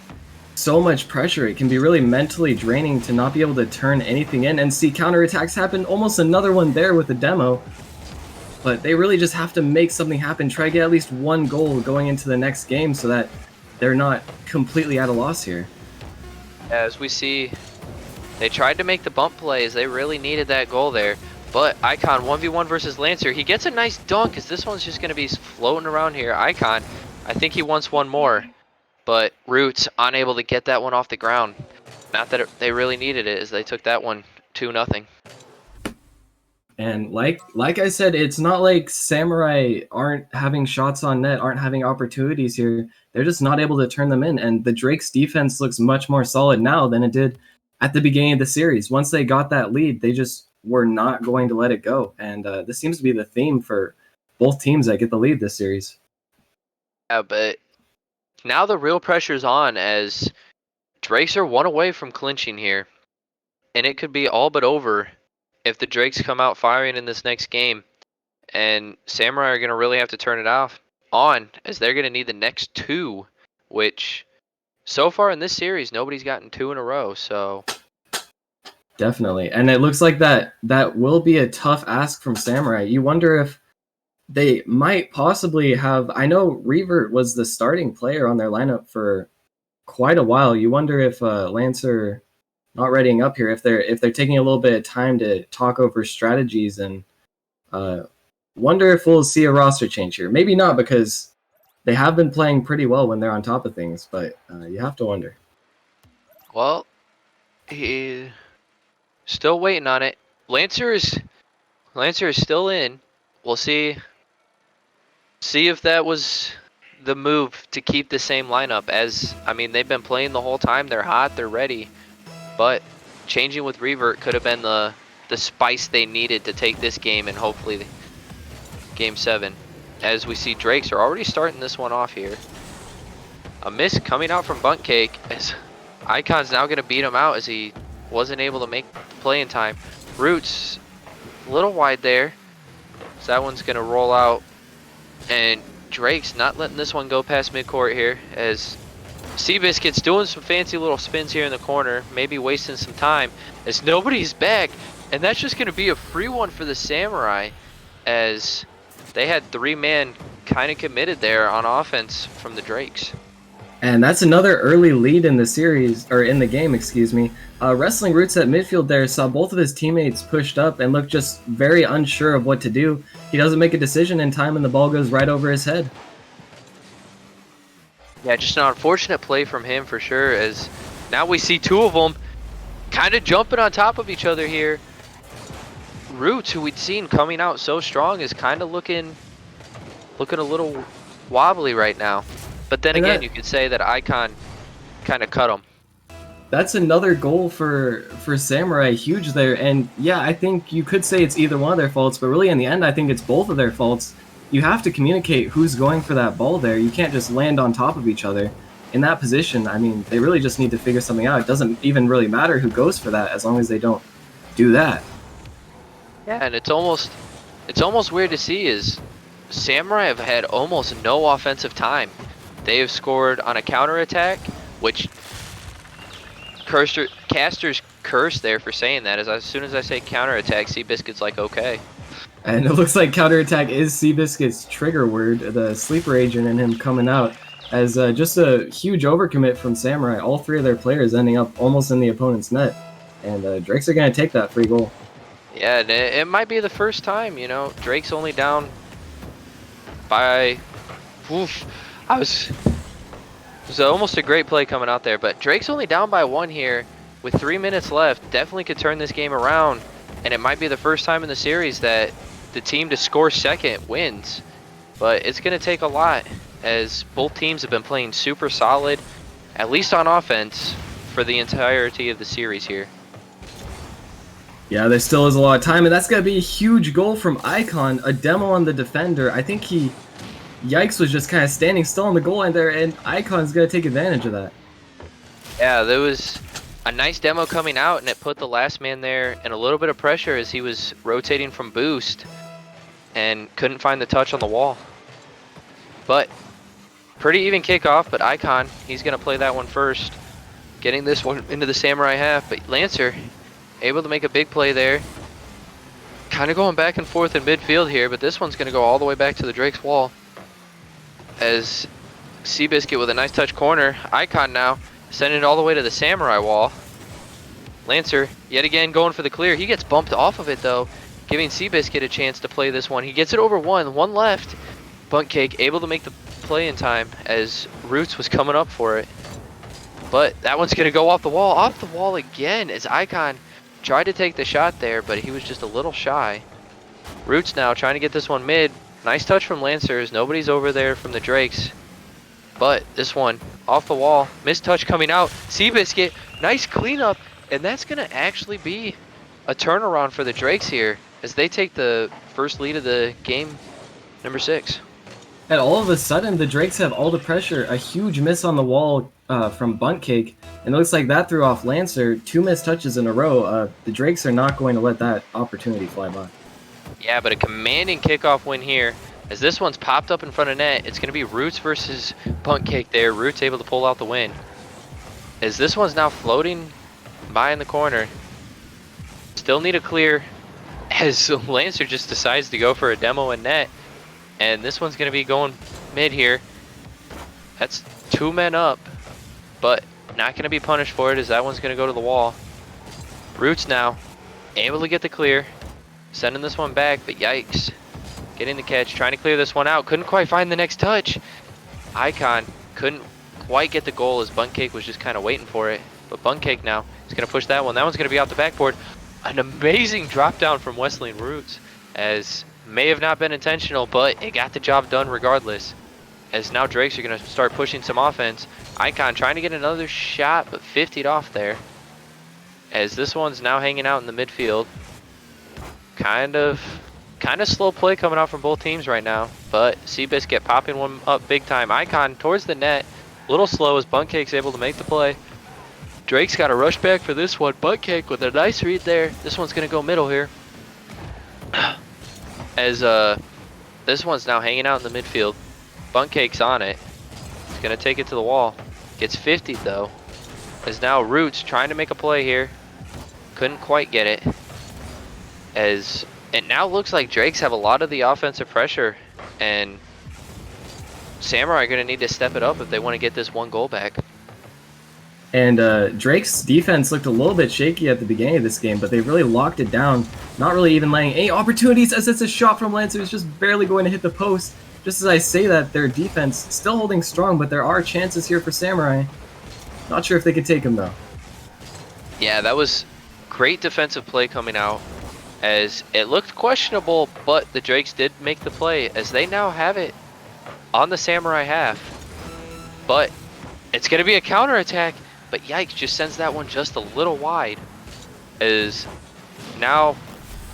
so much pressure. It can be really mentally draining to not be able to turn anything in and see counterattacks happen. Almost another one there with the demo. But they really just have to make something happen, try to get at least one goal going into the next game so that they're not completely at a loss here. As we see, they tried to make the bump plays. They really needed that goal there. But Icon 1v1 versus Lancer. He gets a nice dunk because this one's just going to be floating around here. Icon, I think he wants one more. But Roots unable to get that one off the ground. Not that they really needed it, as they took that one 2-0. And like I said, it's not like Samurai aren't having shots on net, aren't having opportunities here. They're just not able to turn them in. And the Drake's defense looks much more solid now than it did at the beginning of the series. Once they got that lead, they just were not going to let it go. And this seems to be the theme for both teams that get the lead this series. Yeah, but now the real pressure's on as Drakes are one away from clinching here. And it could be all but over if the Drakes come out firing in this next game. And Samurai are going to really have to turn it on, as they're going to need the next two, which so far in this series, nobody's gotten 2 in a row. So definitely. And it looks like that will be a tough ask from Samurai. You wonder if they might possibly have, I know Revert was the starting player on their lineup for quite a while. You wonder if Lancer not readying up here, if they're taking a little bit of time to talk over strategies, and wonder if we'll see a roster change here. Maybe not, because they have been playing pretty well when they're on top of things, but you have to wonder. Well, he still waiting on it. Lancer is still in. We'll see if that was the move to keep the same lineup, as I mean, they've been playing the whole time. They're hot, they're ready. But changing with Revert could have been the spice they needed to take this game and hopefully game 7. As we see, Drakes are already starting this one off here. A miss coming out from Bunt Cake, as Icon's now going to beat him out as he wasn't able to make the play in time. Roots a little wide there, so that one's going to roll out. And Drake's not letting this one go past midcourt here, as Seabiscuit's doing some fancy little spins here in the corner, maybe wasting some time, as nobody's back. And that's just going to be a free one for the Samurai, as they had 3-man kind of committed there on offense from the Drakes. And that's another early lead in the series, or in the game, excuse me. Wrestling Roots at midfield there saw both of his teammates pushed up and looked just very unsure of what to do. He doesn't make a decision in time and the ball goes right over his head. Yeah, just an unfortunate play from him for sure, as now we see 2 of them kind of jumping on top of each other here. Roots, who we'd seen coming out so strong, is kind of looking a little wobbly right now. But then again, you could say that Icon kind of cut him. That's another goal for Samurai, huge there. And yeah, I think you could say it's either one of their faults, but really in the end, I think it's both of their faults. You have to communicate who's going for that ball there. You can't just land on top of each other. In that position, I mean, they really just need to figure something out. It doesn't even really matter who goes for that as long as they don't do that. Yeah, and it's almost weird to see is Samurai have had almost no offensive time. They have scored on a counterattack, which Caster's curse there for saying that, as soon as I say counterattack, Seabiscuit's like, okay. And it looks like counterattack is Seabiscuit's trigger word, the sleeper agent in him coming out, as just a huge overcommit from Samurai. All 3 of their players ending up almost in the opponent's net. And Drakes are going to take that free goal. Yeah, and it might be the first time, you know. Drake's only down by... Oof. So almost a great play coming out there, but Drake's only down by 1 here with 3 minutes left. Definitely could turn this game around, and it might be the first time in the series that the team to score second wins. But it's going to take a lot, as both teams have been playing super solid, at least on offense, for the entirety of the series here. Yeah, there still is a lot of time, and that's going to be a huge goal from Icon. A demo on the defender. I think Yikes was just kind of standing still on the goal line there, and Icon's going to take advantage of that. Yeah, there was a nice demo coming out, and it put the last man there in a little bit of pressure as he was rotating from boost and couldn't find the touch on the wall. But pretty even kickoff, but Icon, he's going to play that one first, getting this one into the Samurai half. But Lancer able to make a big play there. Kind of going back and forth in midfield here, but this one's going to go all the way back to the Drake's wall. As Seabiscuit with a nice touch corner. Icon now sending it all the way to the Samurai wall. Lancer yet again going for the clear. He gets bumped off of it though, giving Seabiscuit a chance to play this one. He gets it over one left. Buntcake able to make the play in time as Roots was coming up for it. But that one's going to go off the wall again as Icon tried to take the shot there, but he was just a little shy. Roots now trying to get this one mid. Nice touch from Lancers. Nobody's over there from the Drakes. But this one off the wall. Missed touch coming out. Seabiscuit, nice cleanup. And that's going to actually be a turnaround for the Drakes here as they take the first lead of the game, number 6. And all of a sudden, the Drakes have all the pressure. A huge miss on the wall from Buntcake. And it looks like that threw off Lancer. 2 missed touches in a row. The Drakes are not going to let that opportunity fly by. Yeah, but a commanding kickoff win here. As this one's popped up in front of net, it's going to be Roots versus Buntcake there. Roots able to pull out the win. As this one's now floating by in the corner. Still need a clear as Lancer just decides to go for a demo in net. And this one's going to be going mid here. That's 2 men up, but not going to be punished for it as that one's going to go to the wall. Roots now able to get the clear. Sending this one back, but yikes. Getting the catch, trying to clear this one out. Couldn't quite find the next touch. Icon couldn't quite get the goal as Buntcake was just kind of waiting for it. But Buntcake now is going to push that one. That one's going to be out the backboard. An amazing drop down from Wesley and Roots, as may have not been intentional, but it got the job done regardless. As now Drakes are going to start pushing some offense. Icon trying to get another shot, but 50'd off there. As this one's now hanging out in the midfield. Kind of slow play coming out from both teams right now, but Seabiscuit popping one up big time. Icon towards the net, a little slow as Buntcake's able to make the play. Drake's got a rush back for this one. Buntcake with a nice read there. This one's gonna go middle here. As this one's now hanging out in the midfield. Buntcake's on it. He's gonna take it to the wall. Gets 50 though. As now Roots trying to make a play here. Couldn't quite get it. As it now looks like Drakes have a lot of the offensive pressure, and Samurai are going to need to step it up if they want to get this 1 goal back. And Drake's defense looked a little bit shaky at the beginning of this game, but they really locked it down, not really even letting any opportunities, as it's a shot from Lancer who's just barely going to hit the post. Just as I say that, their defense still holding strong, but there are chances here for Samurai. Not sure if they could take him though. Yeah, that was great defensive play coming out, as it looked questionable, but the Drakes did make the play as they now have it on the Samurai half. But it's going to be a counterattack, but yikes, just sends that one just a little wide. As now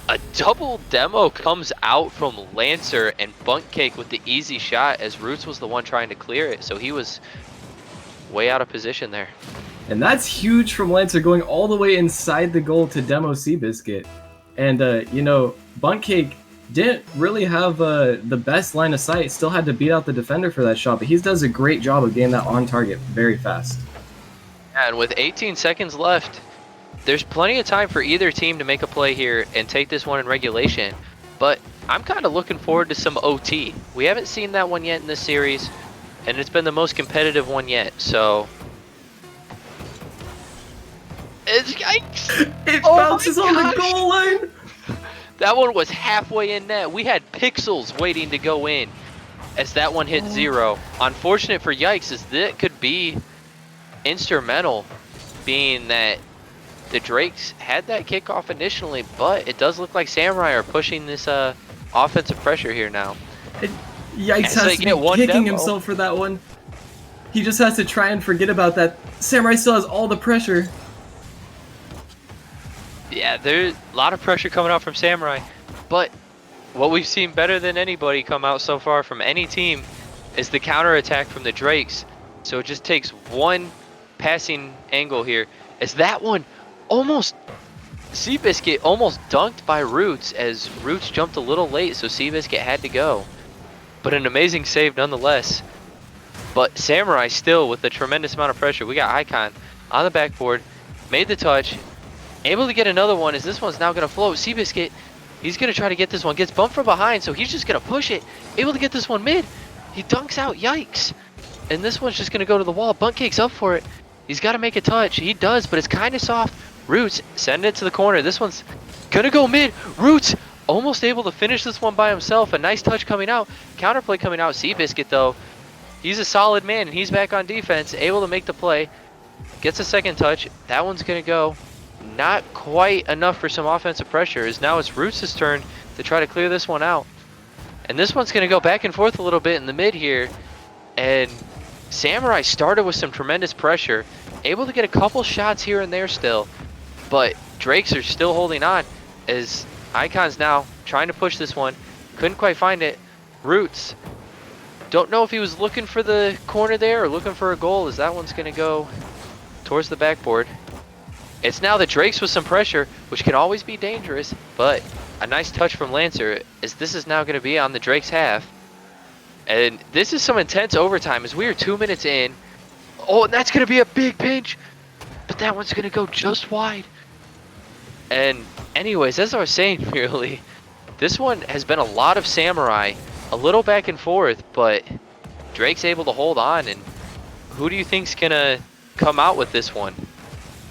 a double demo comes out from Lancer and Buntcake with the easy shot, as Roots was the one trying to clear it, so he was way out of position there. And that's huge from Lancer, going all the way inside the goal to demo Seabiscuit. And, you know, Buntcake didn't really have the best line of sight. Still had to beat out the defender for that shot, but he does a great job of getting that on target very fast. And with 18 seconds left, there's plenty of time for either team to make a play here and take this one in regulation. But I'm kind of looking forward to some OT. We haven't seen that one yet in this series, and it's been the most competitive one yet, so... Yikes! It bounces on the goal line! That one was halfway in net. We had pixels waiting to go in. as that one hit 0. Unfortunate for Yikes, as that could be instrumental, being that the Drakes had that kickoff initially, but it does look like Samurai are pushing this offensive pressure here now. Yikes As they has to get be one kicking demo. himself for that one. He just has to try and forget about that. Samurai still has all the pressure. Yeah, there's a lot of pressure coming out from Samurai, but what we've seen better than anybody come out so far from any team is the counterattack from the Drakes. So it just takes one passing angle here. As that one almost, Seabiscuit almost dunked by Roots, as Roots jumped a little late, so Seabiscuit had to go. But an amazing save nonetheless. But Samurai still with a tremendous amount of pressure. We got Icon on the backboard, made the touch, able to get another one, as this one's now going to float. Seabiscuit, he's going to try to get this one. Gets bumped from behind, so he's just going to push it. Able to get this one mid. He dunks out. Yikes. And this one's just going to go to the wall. Buntcake's up for it. He's got to make a touch. He does, but it's kind of soft. Roots, send it to the corner. This one's going to go mid. Roots almost able to finish this one by himself. A nice touch coming out. Counterplay coming out. Seabiscuit, though, he's a solid man, and he's back on defense. Able to make the play. Gets a second touch. That one's going to go. Not quite enough for some offensive pressure, as now it's Roots' turn to try to clear this one out. And this one's going to go back and forth a little bit in the mid here. And Samurai started with some tremendous pressure, able to get a couple shots here and there still. But Drakes are still holding on, as Icon's now trying to push this one. Couldn't quite find it. Roots, don't know if he was looking for the corner there or looking for a goal, as that one's going to go towards the backboard. It's now the Drakes with some pressure, which can always be dangerous, but a nice touch from Lancer, as this is now going to be on the Drakes half. And this is some intense overtime, as we are 2 minutes in. Oh, and that's going to be a big pinch, but that one's going to go just wide. And anyways, as I was saying, merely, this one has been a lot of Samurai, a little back and forth, but Drake's able to hold on. And who do you think's going to come out with this one?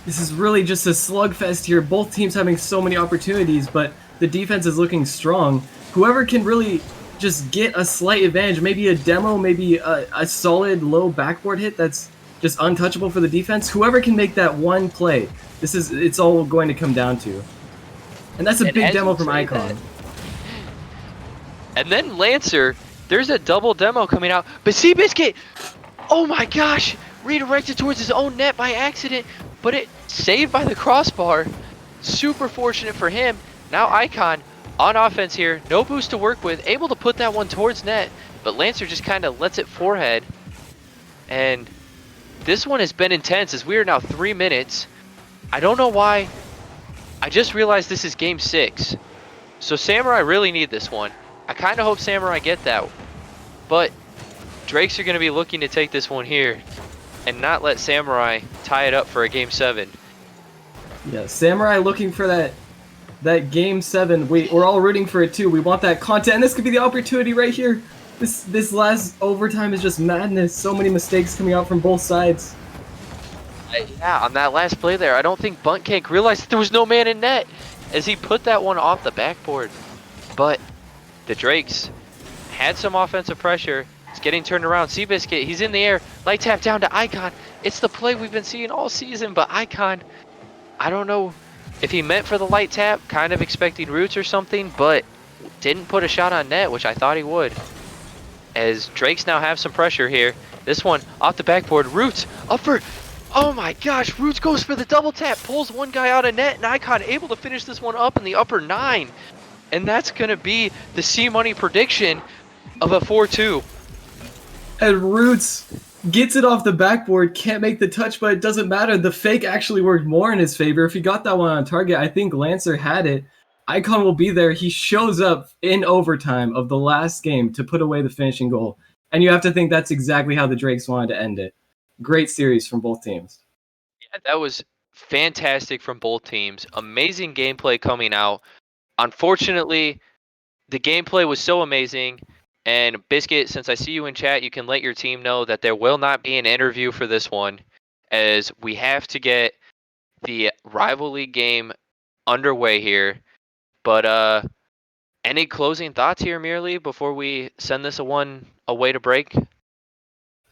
This is really just a slugfest here. Both teams having so many opportunities, but the defense is looking strong. Whoever can really just get a slight advantage, maybe a demo, maybe a solid low backboard hit that's just untouchable for the defense. Whoever can make that one play, it's all going to come down to. And that's a big demo from Icon. And then Lancer, there's a double demo coming out, but Seabiscuit, oh my gosh, redirected towards his own net by accident, but it saved by the crossbar. Super fortunate for him. Now Icon on offense here, no boost to work with, able to put that one towards net, but Lancer just kind of lets it forehead. And this one has been intense, as we are now 3 minutes. I don't know why. I just realized this is game 6. So Samurai really need this one. I kind of hope Samurai get that. But Drakes are going to be looking to take this one here and not let Samurai tie it up for a game 7. Yeah, Samurai looking for that game 7. We're all rooting for it too. We want that content, and this could be the opportunity right here. This last overtime is just madness. So many mistakes coming out from both sides. Yeah, on that last play there, I don't think Buntcake realized that there was no man in net, as he put that one off the backboard. But the Drakes had some offensive pressure. It's getting turned around. Seabiscuit, he's in the air. Light tap down to Icon. It's the play we've been seeing all season, but Icon, I don't know if he meant for the light tap, kind of expecting Roots or something, but didn't put a shot on net, which I thought he would. As Drakes now have some pressure here. This one off the backboard. Roots up for, oh my gosh, Roots goes for the double tap, pulls one guy out of net, and Icon able to finish this one up in the upper 9. And that's going to be the CMoney prediction of a 4-2. And Roots gets it off the backboard, can't make the touch, but it doesn't matter. The fake actually worked more in his favor. If he got that one on target, I think Lancer had it. Icon will be there. He shows up in overtime of the last game to put away the finishing goal. And you have to think that's exactly how the Drakes wanted to end it. Great series from both teams. Yeah, that was fantastic from both teams. Amazing gameplay coming out. Unfortunately, the gameplay was so amazing. And Biscuit, since I see you in chat, you can let your team know that there will not be an interview for this one, as we have to get the rivalry game underway here. But any closing thoughts here, merely, before we send this a one away to break?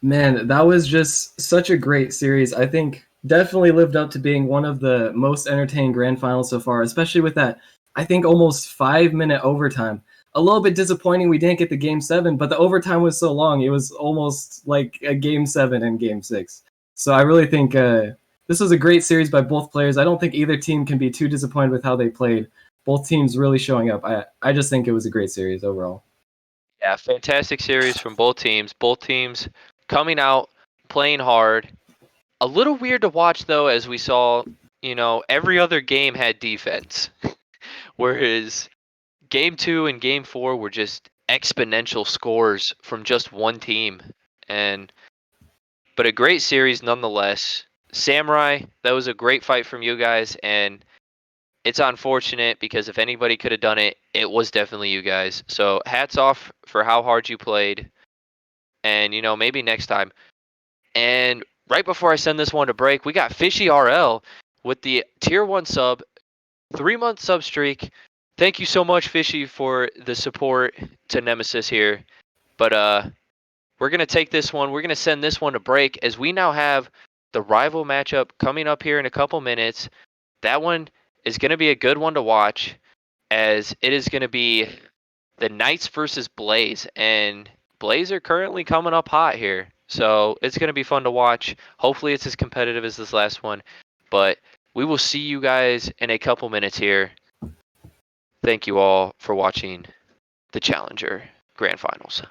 Man, that was just such a great series. I think definitely lived up to being one of the most entertaining grand finals so far, especially with that, I think, almost 5 minute overtime. A little bit disappointing we didn't get the game seven, but the overtime was so long, it was almost like a game seven and game six. So I really think this was a great series by both players. I don't think either team can be too disappointed with how they played. Both teams really showing up. I just think it was a great series overall. Yeah, fantastic series from both teams. Both teams coming out, playing hard. A little weird to watch though, as we saw, every other game had defense, whereas game 2 and game 4 were just exponential scores from just one team. But a great series nonetheless. Samurai, that was a great fight from you guys, and it's unfortunate because if anybody could have done it, it was definitely you guys. So hats off for how hard you played, and maybe next time. And right before I send this one to break, we got Fishy RL with the tier 1 sub, 3-month sub streak. Thank you so much, Fishy, for the support to Nemesis here. But we're going to take this one. We're going to send this one to break as we now have the rival matchup coming up here in a couple minutes. That one is going to be a good one to watch, as it is going to be the Knights versus Blaze. And Blaze are currently coming up hot here. So it's going to be fun to watch. Hopefully it's as competitive as this last one. But we will see you guys in a couple minutes here. Thank you all for watching the Challenger Grand Finals.